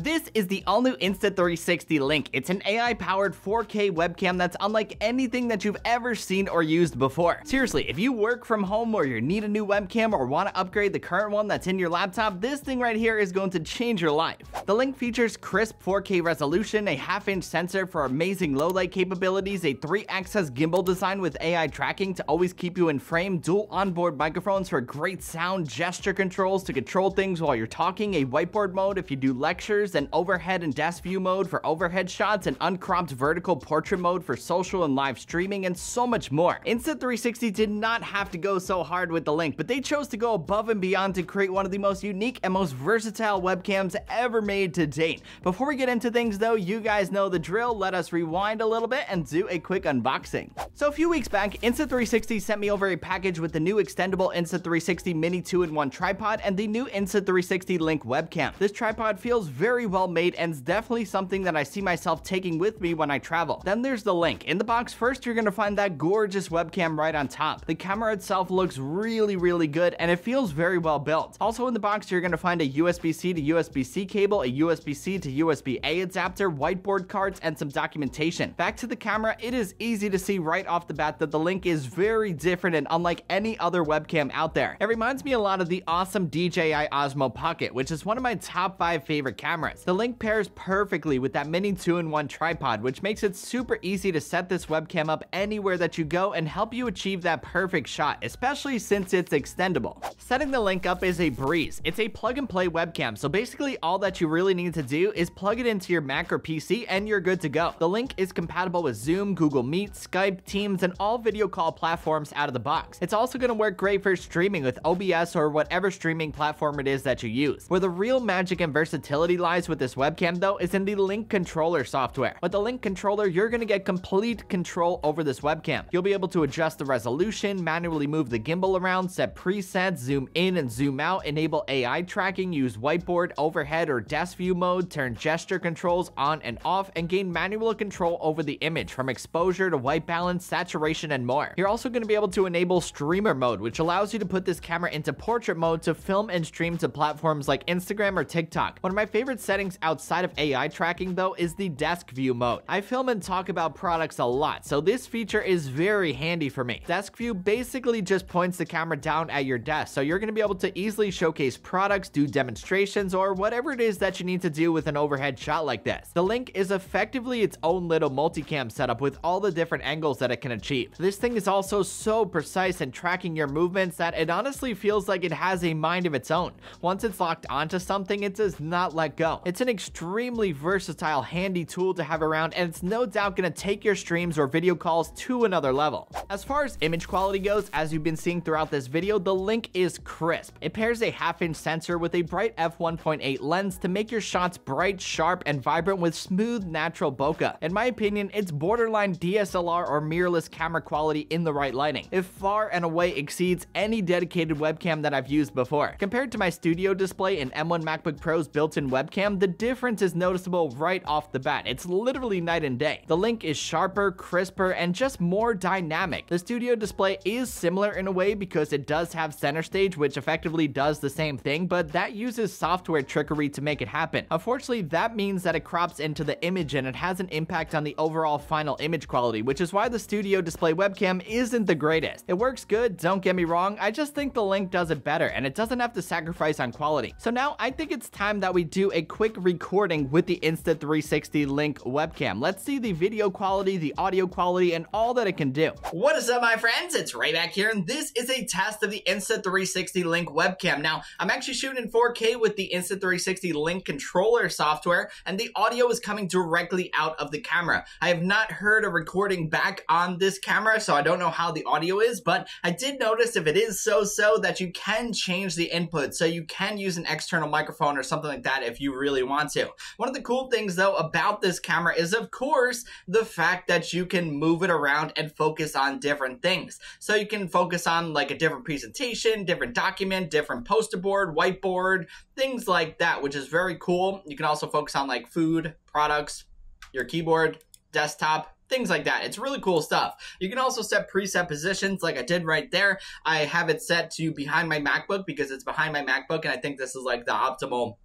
This is the all-new Insta360 Link. It's an AI-powered 4K webcam that's unlike anything that you've ever seen or used before. Seriously, if you work from home or you need a new webcam or want to upgrade the current one that's in your laptop, this thing right here is going to change your life. The Link features crisp 4K resolution, a half-inch sensor for amazing low-light capabilities, a 3-axis gimbal design with AI tracking to always keep you in frame, dual onboard microphones for great sound, gesture controls to control things while you're talking, a whiteboard mode if you do lectures, an overhead and desk view mode for overhead shots, an uncropped vertical portrait mode for social and live streaming, and so much more. Insta360 did not have to go so hard with the Link, but they chose to go above and beyond to create one of the most unique and most versatile webcams ever made to date. Before we get into things though, you guys know the drill. Let us rewind a little bit and do a quick unboxing. So a few weeks back, Insta360 sent me over a package with the new extendable Insta360 Mini 2-in-1 tripod and the new Insta360 Link webcam. This tripod feels very well made and is definitely something that I see myself taking with me when I travel. Then there's the Link. In the box, first you're gonna find that gorgeous webcam right on top. The camera itself looks really good and it feels very well built. Also in the box, you're gonna find a USB-C to USB-C cable, a USB-C to USB-A adapter, whiteboard cards, and some documentation. Back to the camera, it is easy to see right off the bat that the Link is very different and unlike any other webcam out there. It reminds me a lot of the awesome DJI Osmo Pocket, which is one of my top 5 favorite cameras. The Link pairs perfectly with that mini 2-in-1 tripod, which makes it super easy to set this webcam up anywhere that you go and help you achieve that perfect shot, especially since it's extendable. Setting the Link up is a breeze. It's a plug-and-play webcam, so basically all that you really need to do is plug it into your Mac or PC and you're good to go. The Link is compatible with Zoom, Google Meet, Skype, Teams, and all video call platforms out of the box. It's also going to work great for streaming with OBS or whatever streaming platform it is that you use. Where the real magic and versatility lies with this webcam though is in the Link controller software. With the Link controller, you're going to get complete control over this webcam. You'll be able to adjust the resolution, manually move the gimbal around, set presets, zoom in and zoom out, enable AI tracking, use whiteboard, overhead, or desk view mode, turn gesture controls on and off, and gain manual control over the image from exposure to white balance, saturation, and more. You're also going to be able to enable streamer mode, which allows you to put this camera into portrait mode to film and stream to platforms like Instagram or TikTok. One of my favorite settings outside of AI tracking though is the desk view mode. I film and talk about products a lot, so this feature is very handy for me. Desk view basically just points the camera down at your desk, so you're going to be able to easily showcase products, do demonstrations, or whatever it is that you need to do with an overhead shot like this. The Link is effectively its own little multicam setup with all the different angles that it can achieve. This thing is also so precise in tracking your movements that it honestly feels like it has a mind of its own. Once it's locked onto something, it does not let go. It's an extremely versatile, handy tool to have around, and it's no doubt going to take your streams or video calls to another level. As far as image quality goes, as you've been seeing throughout this video, the Link is crisp. It pairs a half-inch sensor with a bright f1.8 lens to make your shots bright, sharp, and vibrant with smooth, natural bokeh. In my opinion, it's borderline DSLR or mirrorless camera quality in the right lighting. It far and away exceeds any dedicated webcam that I've used before. Compared to my studio display and M1 MacBook Pro's built-in webcam, the difference is noticeable right off the bat. It's literally night and day. The Link is sharper, crisper, and just more dynamic. The studio display is similar in a way because it does have center stage, which effectively does the same thing, but that uses software trickery to make it happen. Unfortunately, that means that it crops into the image and it has an impact on the overall final image quality, which is why the studio display webcam isn't the greatest. It works good, don't get me wrong, I just think the Link does it better and it doesn't have to sacrifice on quality. So now I think it's time that we do a quick recording with the Insta360 Link webcam. Let's see the video quality, the audio quality, and all that it can do. What is up, my friends? It's Ray back here, and this is a test of the Insta360 Link webcam. Now, I'm actually shooting in 4K with the Insta360 Link controller software, and the audio is coming directly out of the camera. I have not heard a recording back on this camera, so I don't know how the audio is, but I did notice if it is so-so that you can change the input, so you can use an external microphone or something like that if you really want to. One of the cool things though about this camera is of course the fact that you can move it around and focus on different things. So you can focus on like a different presentation, different document, different poster board, whiteboard, things like that, which is very cool. You can also focus on like food, products, your keyboard, desktop, things like that. It's really cool stuff. You can also set preset positions like I did right there. I have it set to behind my MacBook because it's behind my MacBook and I think this is like the optimal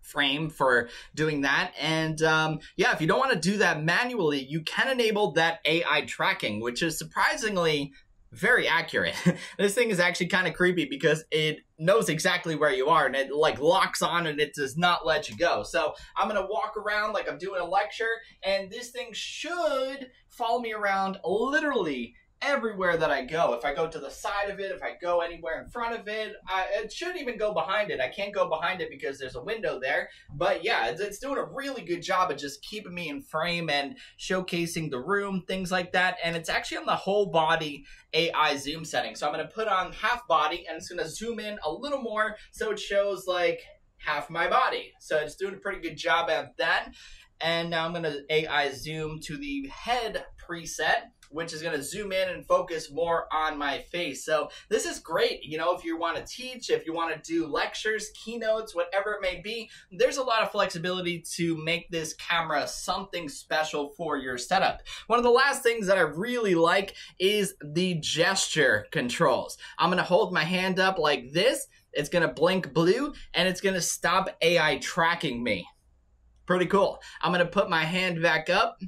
frame for doing that. And yeah, if you don't want to do that manually, you can enable that AI tracking, which is surprisingly very accurate. This thing is actually kind of creepy because it knows exactly where you are and it like locks on and it does not let you go. So I'm gonna walk around like I'm doing a lecture, and this thing should follow me around literally everywhere that I go. If I go to the side of it, if I go anywhere in front of it, it should even go behind it. I can't go behind it because there's a window there. But yeah, it's doing a really good job of just keeping me in frame and showcasing the room, things like that. And it's actually on the whole body AI zoom setting. So I'm going to put on half body and it's going to zoom in a little more so it shows like half my body. So it's doing a pretty good job at that. And now I'm going to AI zoom to the head preset, which is going to zoom in and focus more on my face. So this is great. You know, if you want to teach, if you want to do lectures, keynotes, whatever it may be, there's a lot of flexibility to make this camera something special for your setup. One of the last things that I really like is the gesture controls. I'm going to hold my hand up like this. It's going to blink blue and it's going to stop AI tracking me. Pretty cool. I'm going to put my hand back up.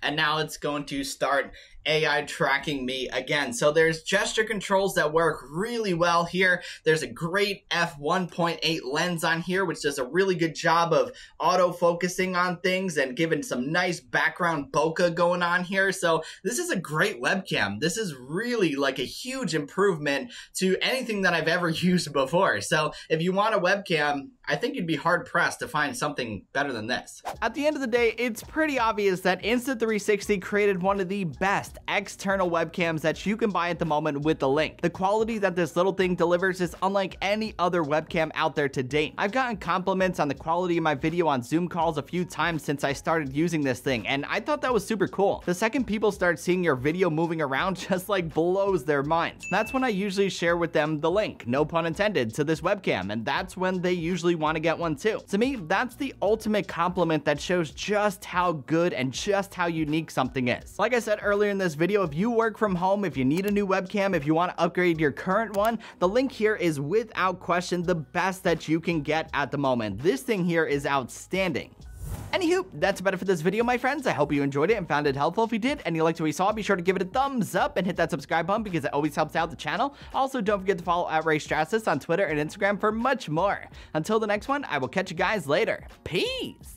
And now it's going to start AI tracking me again. So there's gesture controls that work really well here. There's a great f1.8 lens on here, which does a really good job of auto focusing on things and giving some nice background bokeh going on here. So this is a great webcam. This is really like a huge improvement to anything that I've ever used before. So if you want a webcam, I think you'd be hard pressed to find something better than this. At the end of the day, it's pretty obvious that Insta360 created one of the best external webcams that you can buy at the moment with the Link. The quality that this little thing delivers is unlike any other webcam out there to date. I've gotten compliments on the quality of my video on Zoom calls a few times since I started using this thing, and I thought that was super cool. The second people start seeing your video moving around just like blows their minds. That's when I usually share with them the link, no pun intended, to this webcam, and that's when they usually want to get one too. To me, that's the ultimate compliment that shows just how good and just how unique something is. Like I said earlier in this video, if you work from home, if you need a new webcam, if you want to upgrade your current one, the Link here is without question the best that you can get at the moment. This thing here is outstanding. Anywho, that's about it for this video, my friends. I hope you enjoyed it and found it helpful. If you did and you liked what you saw, be sure to give it a thumbs up and hit that subscribe button because it always helps out the channel. Also, don't forget to follow at Raymond Strazdas on Twitter and Instagram for much more. Until the next one, I will catch you guys later. Peace!